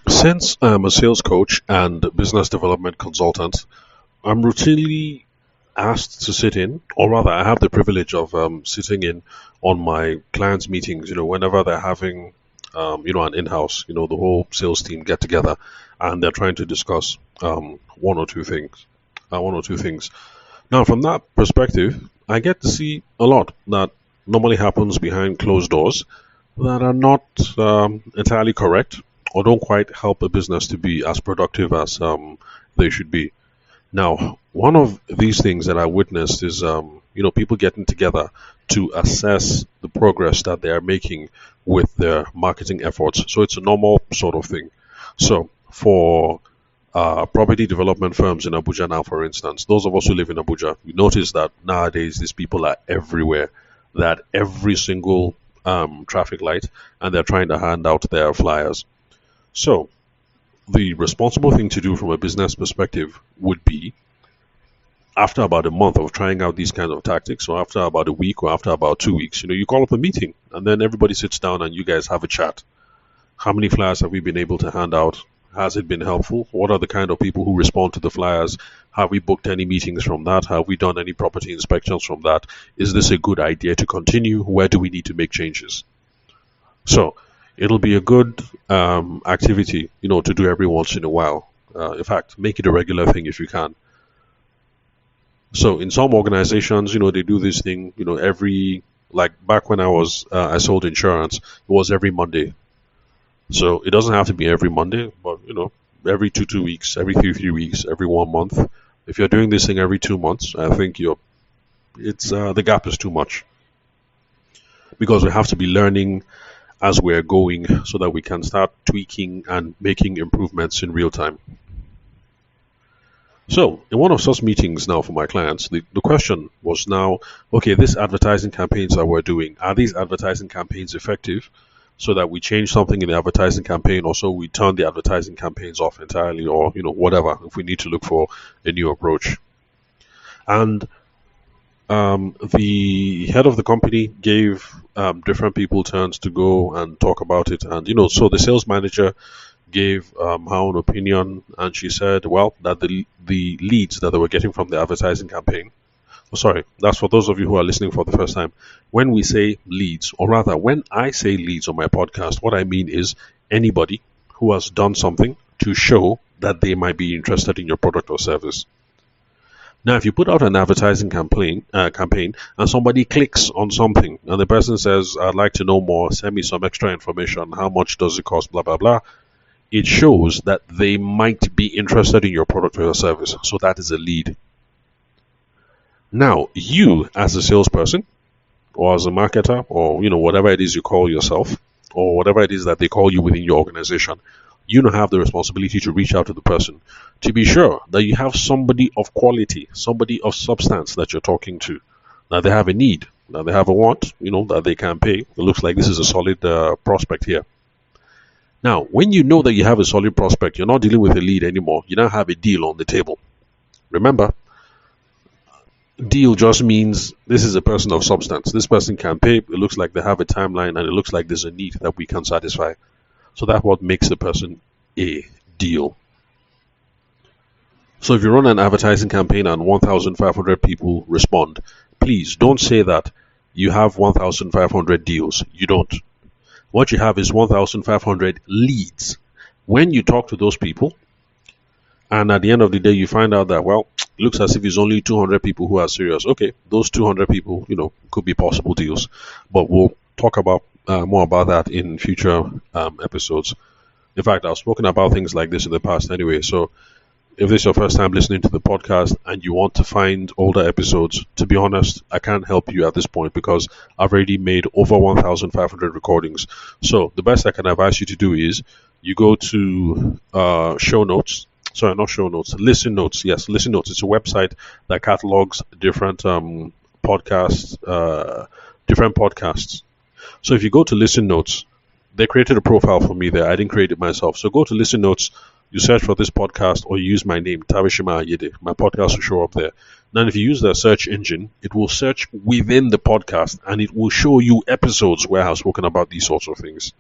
Since I'm a sales coach and business development consultant, I'm routinely asked to sit in, or rather, I have the privilege of sitting in on my clients' meetings. Whenever they're having, an in-house, the whole sales team get together, and they're trying to discuss one or two things. Now, from that perspective, I get to see a lot that normally happens behind closed doors that are not entirely correct or don't quite help a business to be as productive as they should be. Now, one of these things that I witnessed is, people getting together to assess the progress that they are making with their marketing efforts. So it's a normal sort of thing. So for property development firms in Abuja now, for instance, those of us who live in Abuja, we notice that nowadays these people are everywhere, that every single traffic light, and they're trying to hand out their flyers. So the responsible thing to do from a business perspective would be after about a month of trying out these kinds of tactics, or after about a week, or after about 2 weeks, you call up a meeting and then everybody sits down and you guys have a chat. How many flyers have we been able to hand out? Has it been helpful? What are the kind of people who respond to the flyers? Have we booked any meetings from that? Have we done any property inspections from that? Is this a good idea to continue? Where do we need to make changes? So it'll be a good activity, to do every once in a while. In fact, make it a regular thing if you can. So in some organizations, they do this thing, every like back when I sold insurance, it was every Monday. So it doesn't have to be every Monday, but every two weeks, every three weeks, every 1 month. If you're doing this thing every 2 months, I think it's the gap is too much because we have to be learning as we're going so that we can start tweaking and making improvements in real time. So, in one of such meetings now for my clients, the question was now, okay, these advertising campaigns that we're doing, are these advertising campaigns effective? So that we change something in the advertising campaign, or so we turn the advertising campaigns off entirely, or, whatever, if we need to look for a new approach. And the head of the company gave different people turns to go and talk about it. And, so the sales manager gave her own opinion, and she said, well, that the leads that they were getting from the advertising campaign. Oh, sorry, that's for those of you who are listening for the first time. When we say leads, or rather, when I say leads on my podcast, what I mean is anybody who has done something to show that they might be interested in your product or service. Now, if you put out an advertising campaign and somebody clicks on something and the person says, I'd like to know more, send me some extra information, how much does it cost, blah, blah, blah, it shows that they might be interested in your product or your service. So that is a lead. Now, you as a salesperson or as a marketer or, whatever it is you call yourself or whatever it is that they call you within your organization, you now have the responsibility to reach out to the person to be sure that you have somebody of quality, somebody of substance that you're talking to, that they have a need, that they have a want, that they can pay. It looks like this is a solid prospect here. Now, when you know that you have a solid prospect, you're not dealing with a lead anymore. You now have a deal on the table. Remember, deal just means this is a person of substance. This person can pay. It looks like they have a timeline, and it looks like there's a need that we can satisfy. So that's what makes the person a deal. So if you run an advertising campaign and 1,500 people respond, please don't say that you have 1,500 deals. You don't. What you have is 1,500 leads. When you talk to those people, and at the end of the day, you find out that, well, it looks as if it's only 200 people who are serious. Okay, those 200 people, could be possible deals. But we'll talk about more about that in future episodes. In fact, I've spoken about things like this in the past anyway. So if this is your first time listening to the podcast and you want to find older episodes, to be honest, I can't help you at this point because I've already made over 1,500 recordings. So the best I can advise you to do is you go to show notes. Sorry, not show notes. Listen Notes. Yes, Listen Notes. It's a website that catalogs different podcasts. So if you go to Listen Notes, they created a profile for me there. I didn't create it myself. So go to Listen Notes. You search for this podcast or you use my name, Tawishima Ayede. My podcast will show up there. Now, if you use the search engine, it will search within the podcast and it will show you episodes where I've spoken about these sorts of things.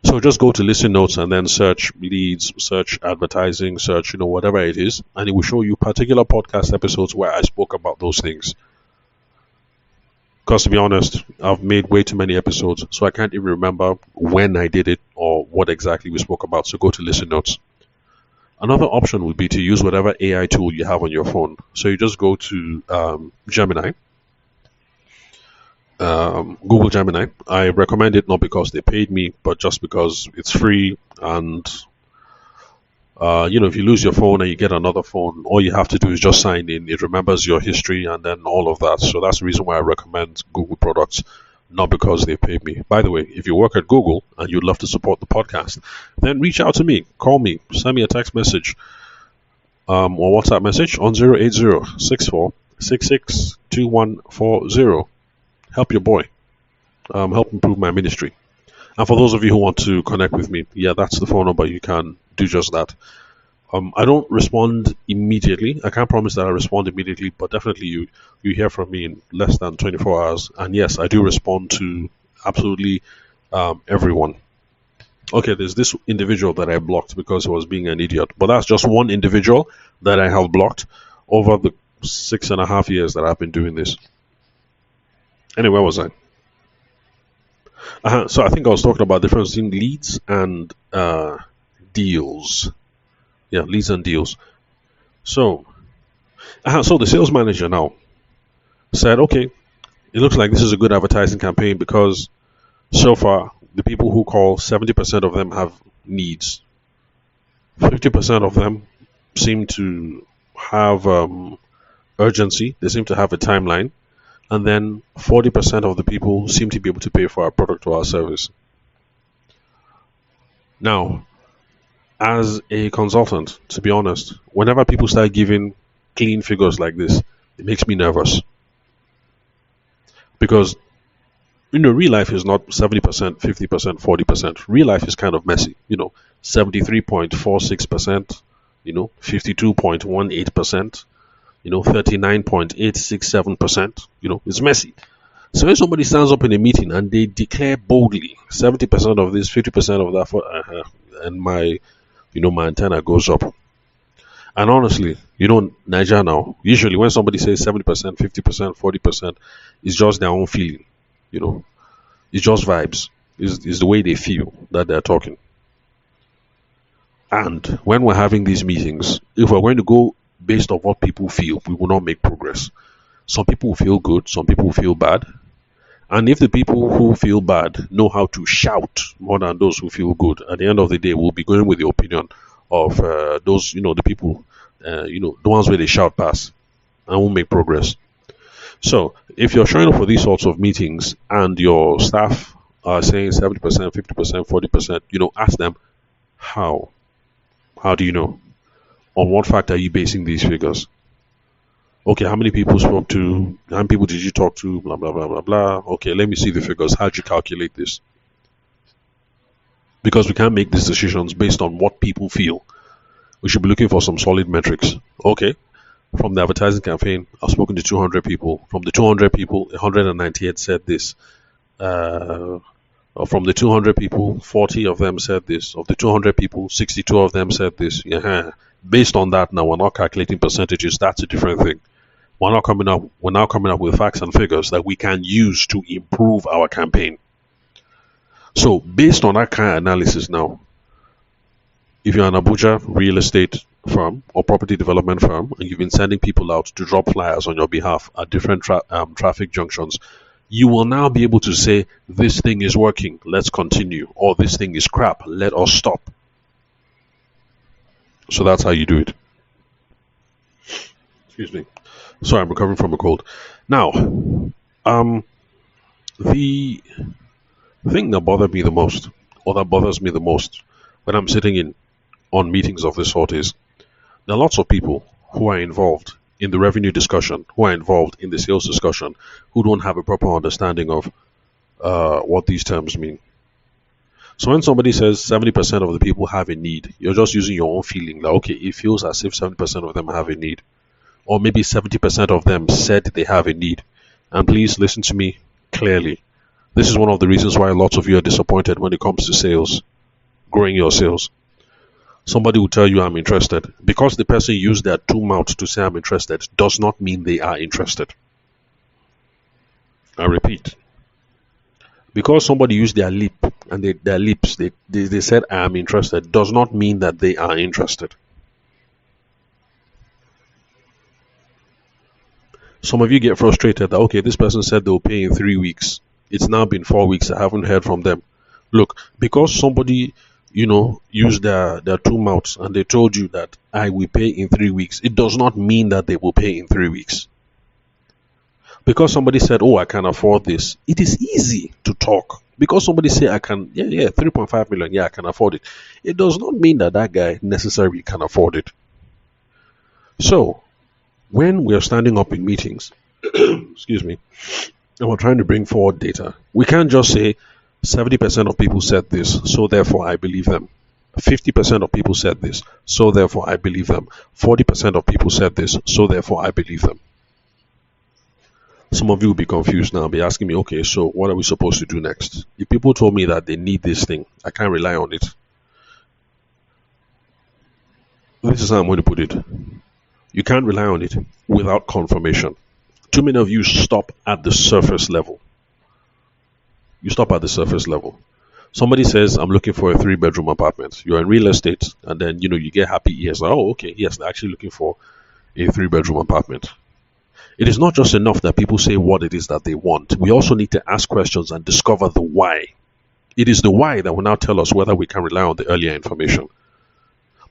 So just go to listen notes and then search leads, search advertising, search, whatever it is, and it will show you particular podcast episodes where I spoke about those things. Because to be honest, I've made way too many episodes, so I can't even remember when I did it or what exactly we spoke about. So go to listen notes. Another option would be to use whatever AI tool you have on your phone. So you just go to Gemini, Google Gemini. I recommend it not because they paid me, but just because it's free. And if you lose your phone and you get another phone, all you have to do is just sign in. It remembers your history and then all of that. So that's the reason why I recommend Google products, not because they paid me. By the way, if you work at Google and you'd love to support the podcast, then reach out to me, call me, send me a text message or WhatsApp message on 080-6466-2140. Help your boy. Help improve my ministry. And for those of you who want to connect with me, yeah, that's the phone number. You can do just that. I don't respond immediately. I can't promise that I respond immediately, but definitely you hear from me in less than 24 hours. And yes, I do respond to absolutely everyone. Okay, there's this individual that I blocked because he was being an idiot, but that's just one individual that I have blocked over the 6.5 years that I've been doing this. Anyway, where was I? So I think I was talking about the difference between leads and deals. Yeah, leads and deals. So the sales manager now said, okay, it looks like this is a good advertising campaign because so far the people who call, 70% of them have needs. 50% of them seem to have urgency. They seem to have a timeline. And then 40% of the people seem to be able to pay for our product or our service. Now, as a consultant, to be honest, whenever people start giving clean figures like this, it makes me nervous. Because, real life is not 70%, 50%, 40%. Real life is kind of messy. 73.46%, 52.18%. 39.867%, it's messy. So when somebody stands up in a meeting and they declare boldly 70% of this, 50% of that, and my antenna goes up. And honestly, Nigeria now, usually when somebody says 70%, 50%, 40%, it's just their own feeling, it's just vibes, it's the way they feel that they're talking. And when we're having these meetings, if we're going to go based on what people feel, we will not make progress. Some people will feel good, some people will feel bad. And if the people who feel bad know how to shout more than those who feel good, at the end of the day, we'll be going with the opinion of those, the people, the ones where they shout past, and won't make progress. So if you're showing up for these sorts of meetings and your staff are saying 70%, 50%, 40%, ask them, how? How do you know? On what fact are you basing these figures? Okay, how many people spoke to? How many people did you talk to? Blah, blah, blah, blah, blah. Okay, let me see the figures. How'd you calculate this? Because we can't make these decisions based on what people feel. We should be looking for some solid metrics. Okay, from the advertising campaign, I've spoken to 200 people. From the 200 people, 198 said this. From the 200 people, 40 of them said this. Of the 200 people, 62 of them said this. Yeah. Based on that, now we're not calculating percentages. That's a different thing. We're now coming up with facts and figures that we can use to improve our campaign. So based on that kind of analysis now, if you're an Abuja real estate firm or property development firm and you've been sending people out to drop flyers on your behalf at different traffic junctions, you will now be able to say, this thing is working, let's continue, or this thing is crap, let us stop. So that's how you do it. Excuse me. Sorry, I'm recovering from a cold. Now, the thing that bothered me the most, or that bothers me the most, when I'm sitting on meetings of this sort is, there are lots of people who are involved in the revenue discussion, who are involved in the sales discussion, who don't have a proper understanding of what these terms mean. So when somebody says 70% of the people have a need, you're just using your own feeling. Like, okay, it feels as if 70% of them have a need. Or maybe 70% of them said they have a need. And please listen to me clearly. This is one of the reasons why lots of you are disappointed when it comes to sales. growing your sales. Somebody will tell you I'm interested. Because the person used their two mouths to say I'm interested does not mean they are interested. I repeat. Because somebody used their lip and their lips, they said I am interested does not mean that they are interested. Some of you get frustrated that, okay, this person said they'll pay in 3 weeks. It's now been 4 weeks. I haven't heard from them. Look, because somebody, used their two mouths and they told you that I will pay in 3 weeks, it does not mean that they will pay in 3 weeks. Because somebody said, oh, I can afford this, it is easy to talk. Because somebody say I can, 3.5 million, I can afford it. It does not mean that that guy necessarily can afford it. So, when we are standing up in meetings, excuse me, and we're trying to bring forward data, we can't just say 70% of people said this, so therefore I believe them. 50% of people said this, so therefore I believe them. 40% of people said this, so therefore I believe them. Some of you will be confused now, be asking me, okay, so what are we supposed to do next? If people told me that they need this thing, I can't rely on it. This is how I'm going to put it. You can't rely on it without confirmation. Too many of you stop at the surface level. You stop at the surface level. Somebody says, I'm looking for a 3-bedroom apartment. You're in real estate, and then, you get happy ears. Like, oh, okay, yes, they're actually looking for a 3-bedroom apartment. It is not just enough that people say what it is that they want. We also need to ask questions and discover the why. It is the why that will now tell us whether we can rely on the earlier information.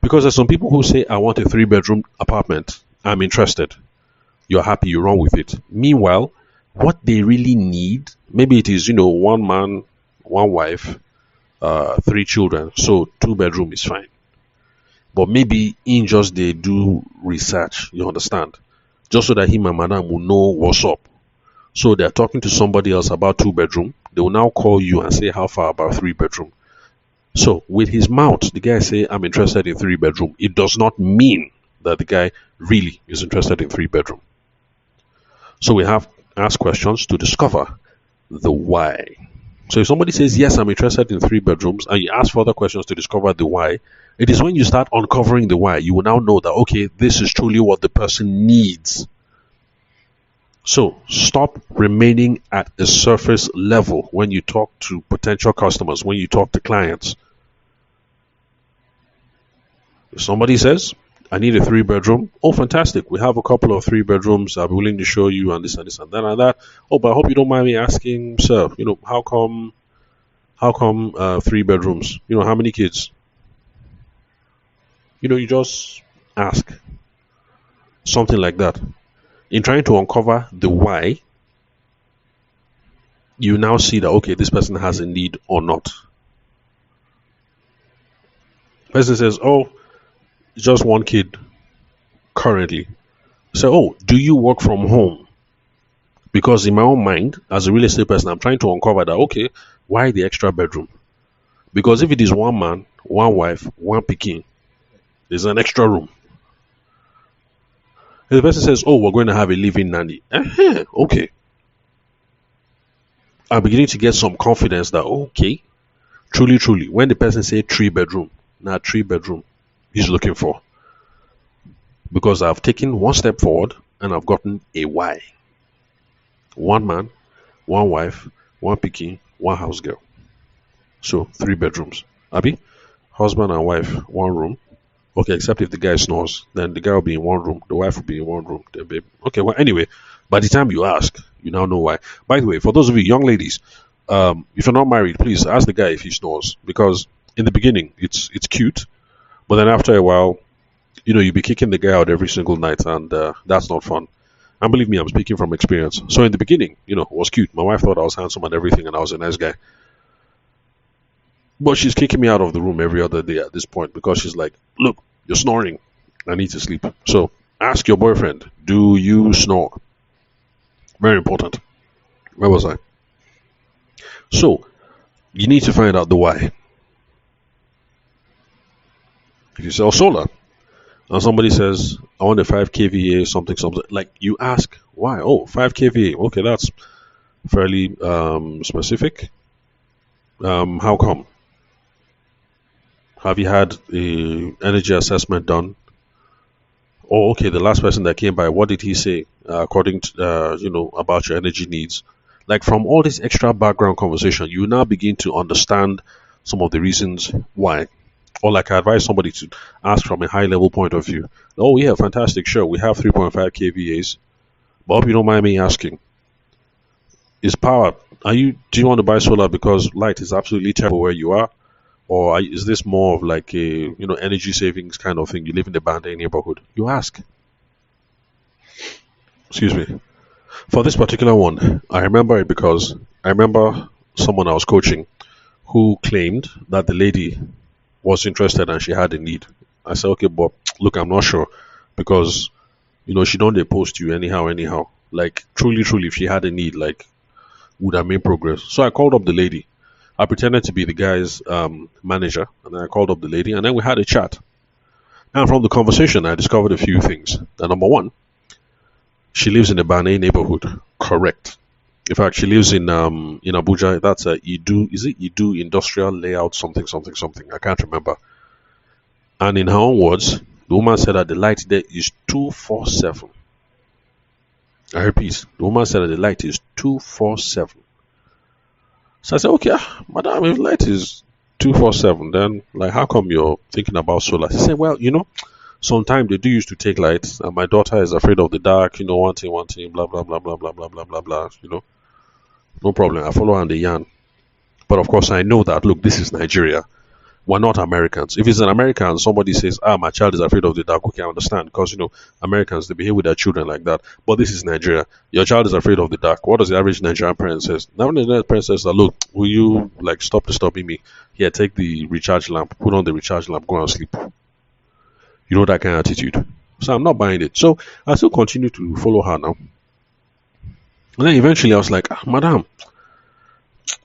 Because there's some people who say, I want a 3-bedroom apartment. I'm interested. You're happy, you run with it. Meanwhile, what they really need, maybe it is, one man, one wife, 3 children. So 2-bedroom is fine. But maybe in just they do research, you understand? Just so that him and madam will know what's up. So they're talking to somebody else about 2-bedroom. They will now call you and say, how far about 3-bedroom? So with his mouth, the guy say, I'm interested in 3-bedroom. It does not mean that the guy really is interested in 3-bedroom. So we have ask questions to discover the why. So if somebody says, yes, I'm interested in 3 bedrooms, and you ask further questions to discover the why, it is when you start uncovering the why, you will now know that, okay, this is truly what the person needs. So stop remaining at a surface level when you talk to potential customers, when you talk to clients. If somebody says, I need a 3-bedroom. Oh, fantastic. We have a couple of 3 bedrooms. I'm willing to show you and this and this and that and that. Oh, but I hope you don't mind me asking, sir, how come 3 bedrooms? How many kids? You just ask. Something like that. In trying to uncover the why, you now see that, okay, this person has a need or not. Person says, oh, just 1 kid currently. So, oh, do you work from home? Because in my own mind, as a real estate person, I'm trying to uncover that, okay, why the extra bedroom? Because if it is 1 man, 1 wife, 1 pikin, there's an extra room. If the person says, oh, we're going to have a living nanny. Okay. I'm beginning to get some confidence that, okay, truly, when the person say 3-bedroom, now 3-bedroom he's looking for. Because I've taken 1 step forward and I've gotten a why. 1 man, 1 wife, 1 pikin, 1 house girl. So 3 bedrooms. Abi, husband and wife, 1 room. Okay, except if the guy snores, then the guy will be in 1 room, the wife will be in 1 room. Then babe. Okay, well, anyway, by the time you ask, you now know why. By the way, for those of you young ladies, if you're not married, please ask the guy if he snores, because in the beginning it's cute, but then after a while, you'll be kicking the guy out every single night, and that's not fun. And believe me, I'm speaking from experience. So in the beginning, it was cute. My wife thought I was handsome and everything, and I was a nice guy. But she's kicking me out of the room every other day at this point because she's like, look, you're snoring. I need to sleep. So ask your boyfriend, do you snore? Very important. Where was I? So you need to find out the why. If you sell solar and somebody says, I want a 5 kVA, something, like you ask, why? Oh, 5 kVA. Okay, that's fairly specific. How come? Have you had a energy assessment done? Oh, okay. The last person that came by, what did he say? According to about your energy needs. Like from all this extra background conversation, you now begin to understand some of the reasons why. Or like I advise somebody to ask from a high level point of view. Oh yeah, fantastic. Sure, we have 3.5 kVAs. But hope you don't mind me asking, is power? Do you want to buy solar because light is absolutely terrible where you are, or is this more of like a energy savings kind of thing? You live in the Band neighborhood. You ask. Excuse me. For this particular one, I remember it because I remember someone I was coaching who claimed that the lady was interested and she had a need. I said, okay, but look, I'm not sure because she don't they post you anyhow. Like truly, truly, if she had a need, like would have made progress. So I called up the lady. I pretended to be the guy's manager, and then I called up the lady, and then we had a chat. And from the conversation, I discovered a few things. Number one, she lives in the Bane neighborhood. Correct. In fact, she lives in Abuja. That's a Idu. Is it Idu Industrial Layout something something something? I can't remember. And in her own words, the woman said that the light there is 247. I repeat, the woman said that the light is 247. So I said, okay, madam, if light is 247, then like how come you're thinking about solar? She said, well, sometimes they do used to take lights, and my daughter is afraid of the dark, one thing, blah blah blah blah blah blah blah blah blah. No problem. I follow her on the yarn. But of course I know that look, this is Nigeria. We're not Americans. If it's an American, somebody says, my child is afraid of the dark, okay, I understand. Because, Americans, they behave with their children like that. But this is Nigeria. Your child is afraid of the dark. What does the average Nigerian parent says? Now, the Nigerian parent says, look, will you, like, stop disturbing me? Here, take the recharge lamp. Put on the recharge lamp. Go and sleep. You know that kind of attitude. So I'm not buying it. So I still continue to follow her now. And then eventually I was like, madam,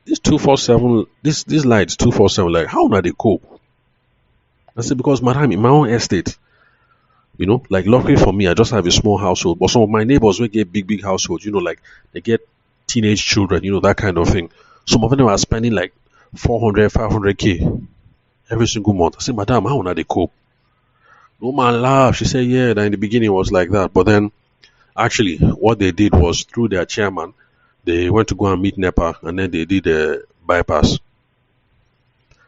this 247, this lights 247, like, how do they cope? I said, because, madam, in my own estate, like, luckily for me, I just have a small household. But some of my neighbors will get big households, like, they get teenage children, that kind of thing. Some of them are spending like 400, 500K every single month. I said, madam, how do they cope? No man laughed. She said, yeah, that in the beginning it was like that. But then, actually, what they did was through their chairman, they went to go and meet NEPA, and then they did a bypass.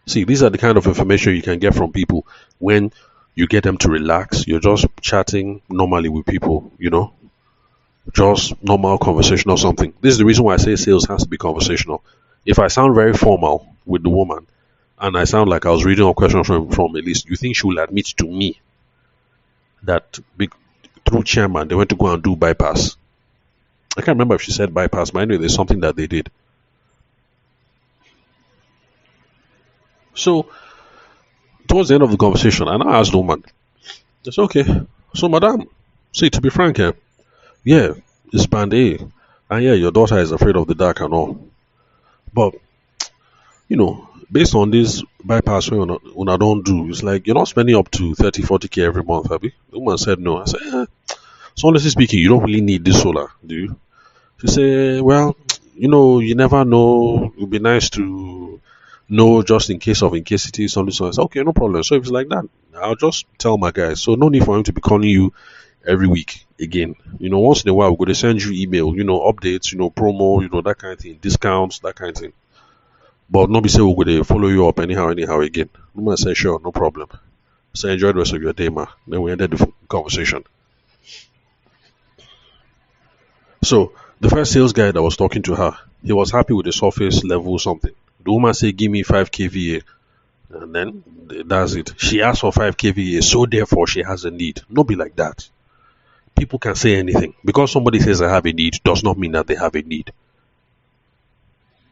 See, these are the kind of information you can get from people when you get them to relax. You're just chatting normally with people, just normal conversation or something. This is the reason why I say sales has to be conversational. If I sound very formal with the woman and I sound like I was reading a question from a list, you think she will admit to me that through chairman they went to go and do bypass? I can't remember if she said bypass, but anyway, there's something that they did. So towards the end of the conversation, and I asked the woman, it's okay. So, madam, see, to be frank here, yeah, it's band A. And yeah, your daughter is afraid of the dark and all. But, based on this bypass we una don't do, it's like you're not spending up to 30, 40K every month, have you? The woman said no. I said, so honestly speaking, you don't really need this solar, do you? She said, well, you never know. It would be nice to know just in case it is something. So I said, okay, no problem. So if it's like that, I'll just tell my guys. So no need for him to be calling you every week again. Once in a while, we're going to send you email, updates, promo, that kind of thing, discounts, that kind of thing. But nobody say we're going to follow you up anyhow again. No man say, sure, no problem. So enjoy the rest of your day, ma. Then we ended the conversation. So the first sales guy that was talking to her, he was happy with the surface level something. The woman said, give me 5 kVA. And then that's it. She asked for 5 kVA, so therefore she has a need. Not be like that. People can say anything. Because somebody says I have a need does not mean that they have a need.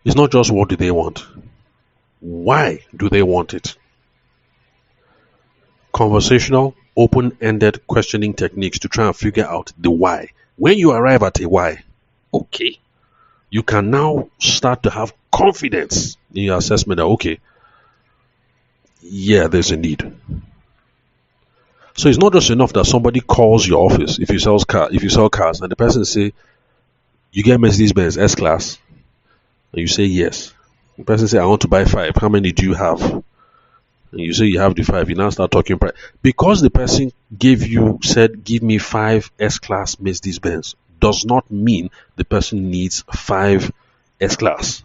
It's not just what do they want. Why do they want it? Conversational, open-ended questioning techniques to try and figure out the why. When you arrive at a why, okay, you can now start to have confidence in your assessment that, okay, yeah, there's a need. So it's not just enough that somebody calls your office if you sell cars, and the person say, you get Mercedes-Benz S-Class, and you say yes. The person say, I want to buy 5. How many do you have? And and you say you have the five, you now start talking price. Because the person said, give me five S-Class Mercedes Benz, does not mean the person needs five S-Class.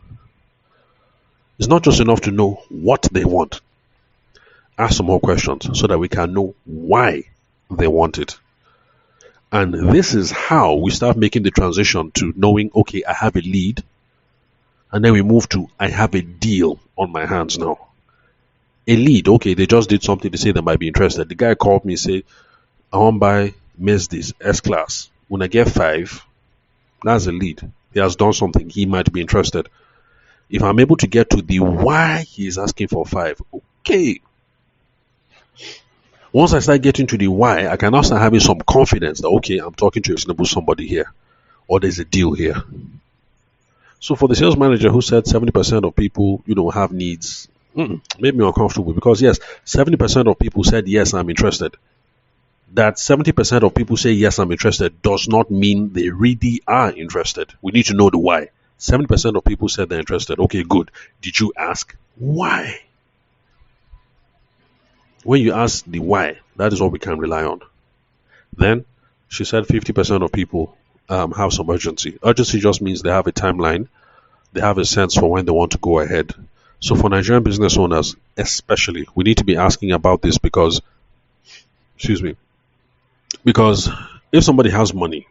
It's not just enough to know what they want. Ask some more questions so that we can know why they want it. And this is how we start making the transition to knowing, okay, I have a lead. And then we move to, I have a deal on my hands now. A lead, okay, they just did something to say they might be interested. The guy called me, say, I want to buy Mercedes S-Class. When I get five, that's a lead. He has done something. He might be interested. If I'm able to get to the why he is asking for five, okay. Once I start getting to the why, I can now start having some confidence that, okay, I'm talking to a reasonable somebody here, or there's a deal here. So for the sales manager who said 70% of people, have needs, made me uncomfortable because yes, 70% of people said, yes, I'm interested. That 70% of people say, yes, I'm interested does not mean they really are interested. We need to know the why. 70% of people said they're interested. Okay, good. Did you ask why? When you ask the why, that is what we can rely on. Then she said 50% of people have some urgency. Urgency just means they have a timeline. They have a sense for when they want to go ahead. So for Nigerian business owners, especially, we need to be asking about this because if somebody has money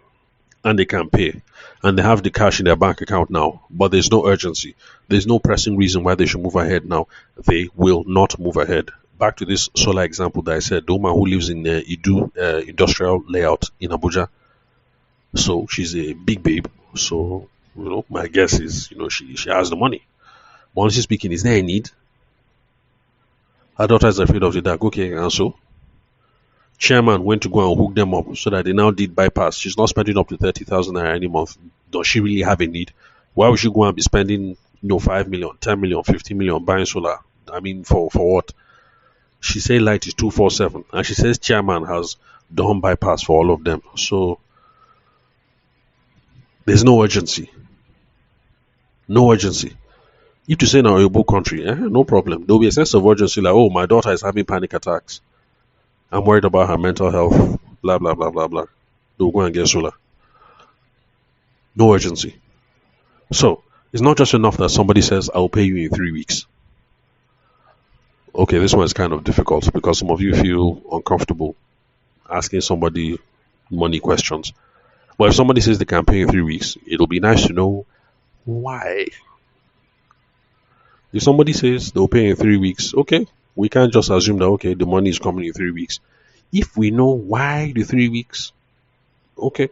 and they can pay and they have the cash in their bank account now, but there's no urgency, there's no pressing reason why they should move ahead now, they will not move ahead. Back to this solar example that I said, the woman who lives in the Idu industrial layout in Abuja. So she's a big babe. So, my guess is, she has the money. But honestly speaking, is there a need? Her daughter is afraid of the dark. Okay, and so chairman went to go and hook them up so that they now did bypass. She's not spending up to 30,000 naira any month. Does she really have a need? Why would she go and be spending 5 million, 10 million, 50 million buying solar? I mean, for what? She said light is 247, and she says chairman has done bypass for all of them. So there's no urgency. No urgency. If you say now a book country, no problem. There'll be a sense of urgency like, oh, my daughter is having panic attacks. I'm worried about her mental health. Blah, blah, blah, blah, blah. They'll go and get solar. No urgency. So it's not just enough that somebody says, I'll pay you in 3 weeks. Okay, this one is kind of difficult because some of you feel uncomfortable asking somebody money questions. But if somebody says they can pay in 3 weeks, it'll be nice to know why. If somebody says they'll pay in 3 weeks, okay, we can't just assume that, okay, the money is coming in 3 weeks. If we know why the 3 weeks, okay,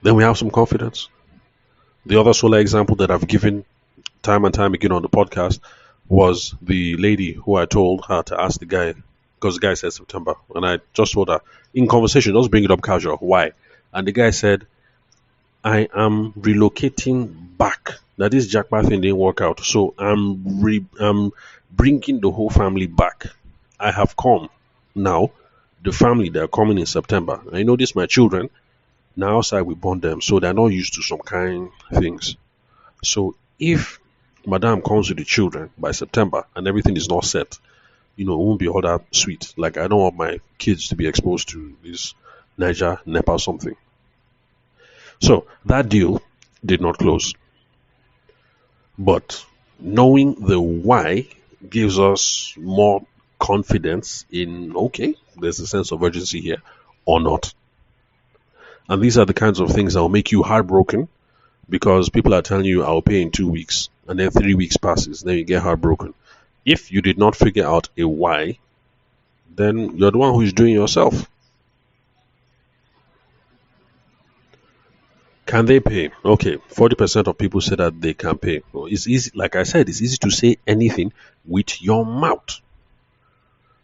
then we have some confidence. The other solar example that I've given time and time again on the podcast was the lady who I told her to ask the guy, because the guy said September, and I just told her in conversation, just bring it up casual, why? And the guy said, I am relocating back. That this jackpot thing didn't work out, so I'm bringing the whole family back. I have come now. The family, they're coming in September. I notice my children now outside we bond them, so they're not used to some kind things. So if Madame comes with the children by September and everything is not set, it won't be all that sweet. Like, I don't want my kids to be exposed to this Niger, Nepal something. So that deal did not close. But knowing the why gives us more confidence in, okay, there's a sense of urgency here or not. And these are the kinds of things that will make you heartbroken because people are telling you, I'll pay in 2 weeks, and then 3 weeks passes, then you get heartbroken. If you did not figure out a why, then you're the one who is doing yourself. Can they pay? Okay, 40% of people say that they can pay. Well, it's easy, like I said, it's easy to say anything with your mouth.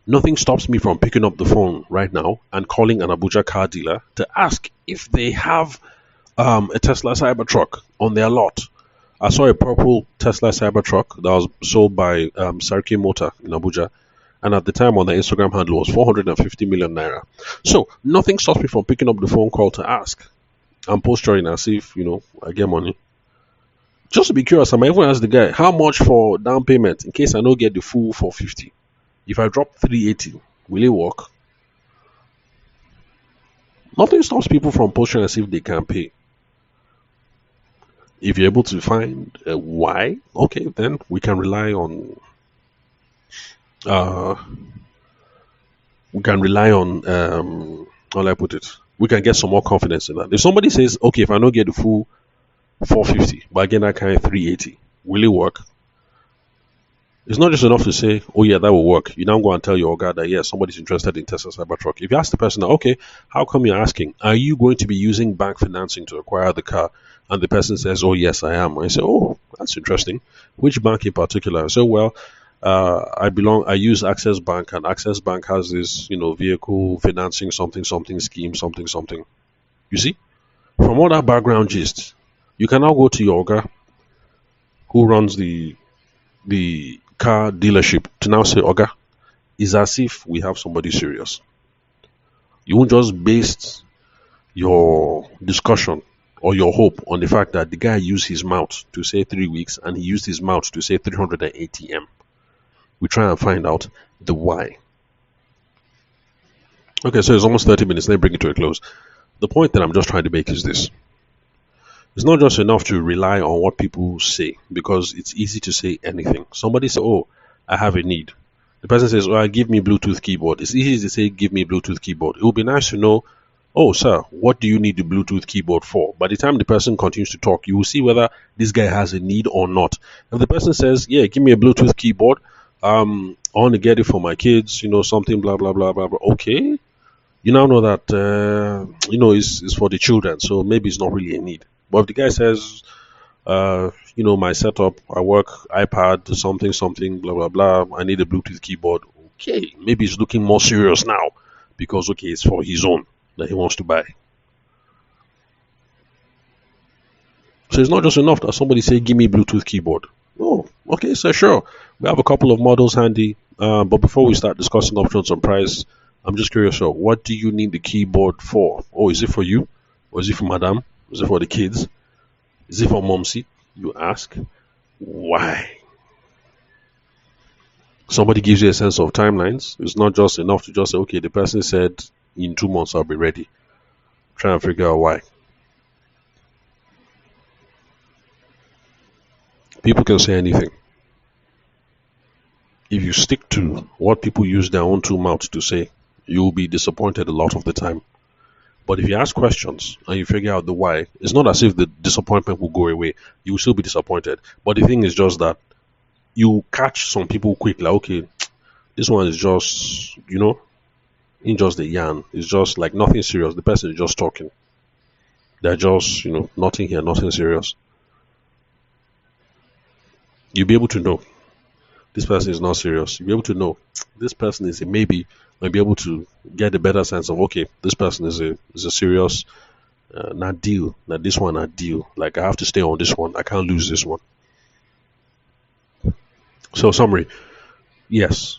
Nothing stops me from picking up the phone right now and calling an Abuja car dealer to ask if they have a Tesla Cybertruck on their lot. I saw a purple Tesla Cybertruck that was sold by Sarki Motor in Abuja, and at the time on the Instagram handle was 450 million naira. So nothing stops me from picking up the phone call to ask. I'm posturing as if I get money. Just to be curious, I might even ask the guy, how much for down payment in case I don't get the full 450? If I drop 380, will it work? Nothing stops people from posting as if they can pay. If you're able to find why, okay, then uh, we can rely on how do I put it? We can get some more confidence in that. If somebody says, okay, if I don't get the full 450, but again I kind of 380, will it work? It's not just enough to say, oh yeah, that will work. You now go and tell your guy that yes, somebody's interested in Tesla Cybertruck. If you ask the person, okay, how come you're asking? Are you going to be using bank financing to acquire the car? And the person says, oh yes, I am. I say, oh, that's interesting. Which bank in particular? So well, I use Access Bank, and Access Bank has this, vehicle financing something something scheme something something. You see, from all that background gist, you can now go to your guy who runs the car dealership to now say, Oga, it's as if we have somebody serious. You won't just base your discussion or your hope on the fact that the guy used his mouth to say 3 weeks and he used his mouth to say 380 M. We try and find out the why. Okay, so it's almost 30 minutes. Let me bring it to a close. The point that I'm just trying to make is this. It's not just enough to rely on what people say because it's easy to say anything. Somebody says, oh, I have a need. The person says, well, give me Bluetooth keyboard. It's easy to say, give me Bluetooth keyboard. It would be nice to know, oh, sir, what do you need the Bluetooth keyboard for? By the time the person continues to talk, you will see whether this guy has a need or not. If the person says, yeah, give me a Bluetooth keyboard, I want to get it for my kids, something, blah, blah, blah, blah, blah. Okay. You now know that, it's for the children, so maybe it's not really a need. But if the guy says, my setup, I work iPad, something, something, blah, blah, blah, I need a Bluetooth keyboard. Okay, maybe he's looking more serious now because, okay, it's for his own that he wants to buy. So it's not just enough that somebody say, give me Bluetooth keyboard. Oh, okay, so sure. We have a couple of models handy. But before we start discussing options and price, I'm just curious, so what do you need the keyboard for? Oh, is it for you? Or is it for madam? Is it for the kids? Is it for momsy? You ask. Why? Somebody gives you a sense of timelines. It's not just enough to just say, okay, the person said in 2 months I'll be ready. Try and figure out why. People can say anything. If you stick to what people use their own two mouths to say, you will be disappointed a lot of the time. But if you ask questions and you figure out the why, it's not as if the disappointment will go away. You will still be disappointed. But the thing is just that you catch some people quick, like, okay, this one is just, in just the yarn. It's just like nothing serious. The person is just talking. They're just, nothing here, nothing serious. You'll be able to know this person is not serious. You'll be able to know this person is a maybe. Might be able to get a better sense of, okay, this person is a serious not deal. Not this one not deal. Like I have to stay on this one. I can't lose this one. So summary, yes,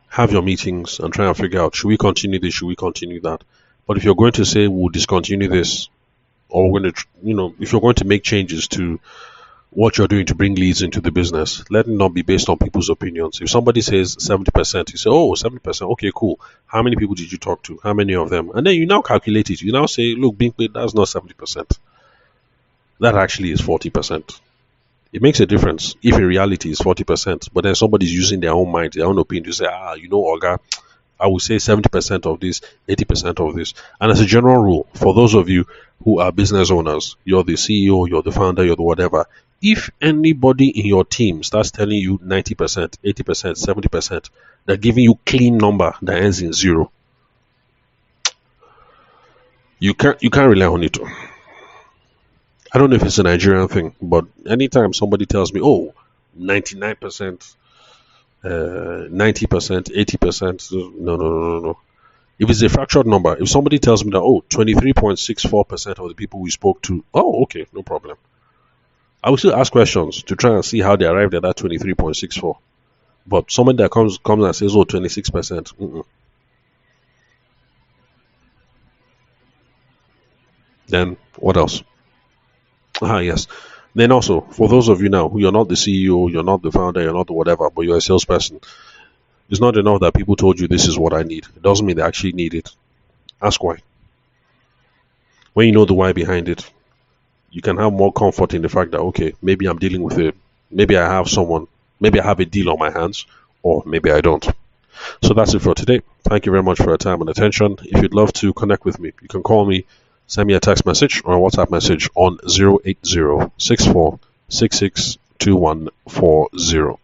have your meetings and try and figure out, should we continue this, should we continue that. But if you're going to say we'll discontinue this, or we're going to, if you're going to make changes to what you're doing to bring leads into the business, let it not be based on people's opinions. If somebody says 70%, you say, oh, 70%, okay, cool. How many people did you talk to? How many of them? And then you now calculate it. You now say, look, Binkley, that's not 70%. That actually is 40%. It makes a difference if in reality it's 40%, but then somebody's using their own mind, their own opinion to say, Olga, I would say 70% of this, 80% of this. And as a general rule, for those of you who are business owners, you're the CEO, you're the founder, you're the whatever, if anybody in your team starts telling you 90%, 80%, 70%, they're giving you clean number that ends in zero, you can't rely on it. I don't know if it's a Nigerian thing, but anytime somebody tells me, oh, 99%, 90%, 80%, no. If it's a fractured number, if somebody tells me that, oh, 23.64% of the people we spoke to, oh, okay, no problem. I will still ask questions to try and see how they arrived at that 23.64. But somebody that comes and says, oh, 26%, then what else? Yes. Then also, for those of you now who you're not the CEO, you're not the founder, you're not the whatever, but you're a salesperson, it's not enough that people told you this is what I need. It doesn't mean they actually need it. Ask why. When you know the why behind it, you can have more comfort in the fact that, okay, maybe I'm dealing with it. Maybe I have someone, maybe I have a deal on my hands, or maybe I don't. So that's it for today. Thank you very much for your time and attention. If you'd love to connect with me, you can call me, send me a text message or a WhatsApp message on 080 64 66 2140.